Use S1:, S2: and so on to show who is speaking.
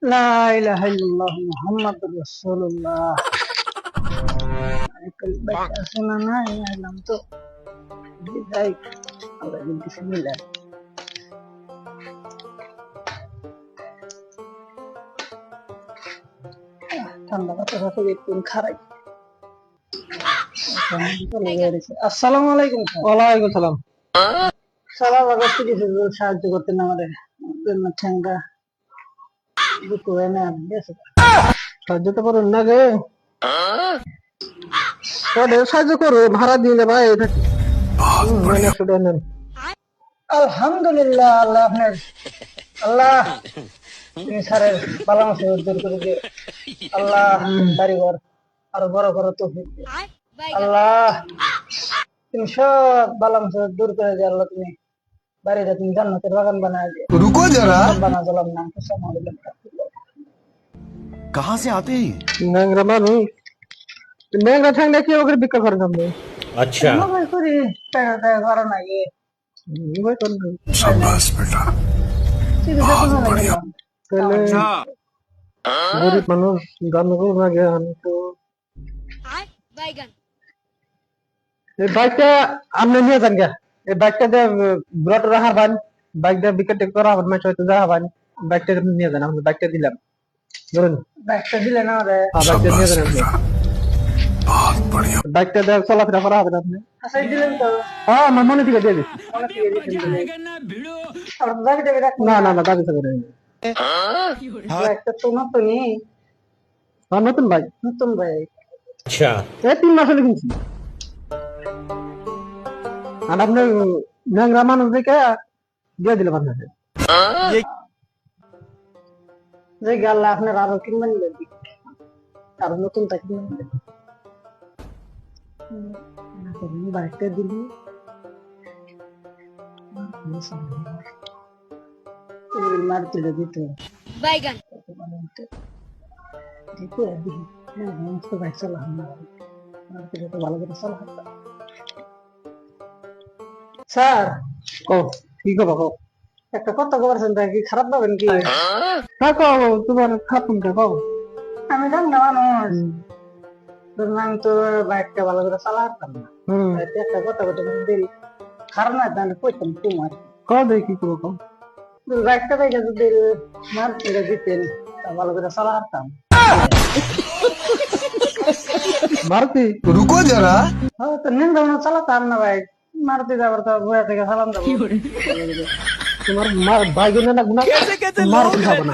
S1: লা ইলাহা ইল্লাল্লাহ মুহাম্মাদুর রাসূলুল্লাহ। আরেকটা বাইক আছে না নাই আইলাম তো যাই আমরা বিসমিল্লাহ। ঠান্ডা বাতাস আছে একটু খারাই। আসসালামু আলাইকুম স্যার।
S2: ওয়ালাইকুম সালাম।
S1: সালাম আলাইকুম, কিছু সাহায্য করতেন আমাদের ঠ্যাঙ্গা দুঃখ হয় না বেঁচে
S2: সাহায্য তো করুন না গে, সাহায্য করো, ভাড়া দিয়ে ভাই।
S1: আলহামদুলিল্লাহ। আল্লাহ আপনার আল্লাহ তুমি স্যারের বালা মাসে দূর করে দিয়ে আল্লাহ বাড়িঘর আরো বড় করো তো আল্লাহ তুমি সব বালা মাসে দূর করে দিয়ে আল্লাহ তুমি বাড়িটা তুমি জান্নাতের বাগান বানায় দিয়ে
S3: रुको जरा।
S1: বানা জলাম নাম তো
S3: कहाँ से आते हैं?
S2: ন্যাংরা মানুষ, ন্যাংরা ঠ্যাংরা কি ওকে বিক্রি করে নাম
S4: अच्छा
S1: মোবাইল করি টাকা টাকা ঘর নাই
S3: शाबाश बेटा।
S1: চিকিৎসা কোনো লাগে না।
S2: তাহলে গরিব মানুষ গান করুন না গে। আমি তো এই বাইকটা আপনি নিয়ে যান গা, এই বাইকটা দিয়ে ব্রট রাখা পান, বাইকটা বিকেট করা হবেন, মাছ হয়তো যাওয়া পান, বাইকটা নিয়ে যান। আমরা বাইকটা দিলাম, ধরুন
S1: ব্যাগটা দিলে না রে
S2: বাইকটা নিয়ে যান। আপনি
S3: बहुत बढ़िया।
S2: বাইকটা দিয়ে চলাফেরা করা হবে আপনি।
S1: আচ্ছা দিলেন তো
S2: হ্যাঁ, আমার মনে থেকে দিয়ে দিচ্ছি।
S1: অনেক ইয়ে দিতেন আর দাবি দাবি রাখুন
S2: না না না, দাবি চাবি নেই।
S1: একটা তো নতুনই
S2: আমার নতুন বাইক,
S1: নতুন ভাই
S4: अच्छा
S2: এই 3 মাস হলে কিনছি। আর আপনি ন্যাংরা মানুষ দেখে দিয়ে দিলাম আপনাকে।
S1: যে গেল আপনার আরো কিনবেন আরো নতুনটা কিনবেন বাইকটা দিলি মারতে দিত
S5: बैगन
S1: দেখো দেখি বাইক চালা মারতে তো ভালো করে চালা স্যার
S2: ও কি খবর কও?
S1: একটা কথা বলছেন তাই কি খারাপ পাবেন কি
S2: হ্যাঁ কও, তোমার খারাপ কোনটা কও?
S1: আমি জানি না মানুষ ধরুন আমি তো বাইকটা ভালো করে চালাতাম না তাই একটা কথা বলতে দেরি খারাপ না তাহলে কইতাম তোমার
S2: কও দেখি কি করবো কও।
S1: বাইকটা দেখে যদি মারতে দিতেন তা ভালো করে চালাতাম
S2: মারুতি
S3: रुको जरा।
S1: হয়তো নিন্দা চালাতাম না বাইক মারতে যাবার তো বয়া থেকে চালান যাবো
S2: তোমার বাইক না গুনা মারুতি খাবো না।